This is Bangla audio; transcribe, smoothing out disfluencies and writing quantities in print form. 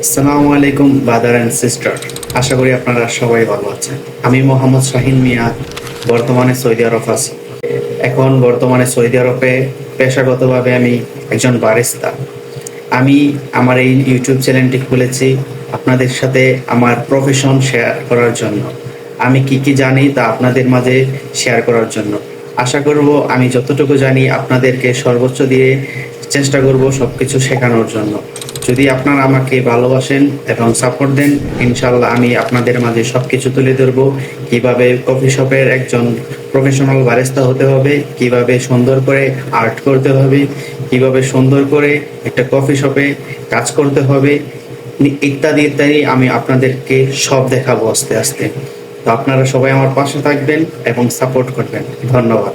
আসসালামু আলাইকুম ব্রাদার অ্যান্ড সিস্টার। আশা করি আপনারা সবাই ভালো আছেন। আমি মোহাম্মদ শাহিন মিয়া, বর্তমানে সৌদি আরব আছি। এখন বর্তমানে সৌদি আরবে পেশাগতভাবে আমি একজন বারিস্তা। আমি আমার এই ইউটিউব চ্যানেলটি খুলেছি আপনাদের সাথে আমার প্রফেশন শেয়ার করার জন্য। আমি কি কি জানি তা আপনাদের মাঝে শেয়ার করার জন্য। আশা করব আমি যতটুকু জানি আপনাদেরকে সর্বোচ্চ দিয়ে চেষ্টা করব সবকিছু শেখানোর জন্য। যদি আপনারা আমাকে ভালোবাসেন এবং সাপোর্ট দেন, ইনশাল্লাহ আমি আপনাদের মাঝে সবকিছু তুলে ধরবো। কিভাবে কফি শপের একজন প্রফেশনাল বারিস্তা হতে হবে, কিভাবে সুন্দর করে আর্ট করতে হবে, কিভাবে সুন্দর করে একটা কফি শপে কাজ করতে হবে, ইত্যাদি ইত্যাদি আমি আপনাদেরকে সব দেখাবো আস্তে আস্তে। তো আপনারা সবাই আমার পাশে থাকবেন এবং সাপোর্ট করবেন। ধন্যবাদ।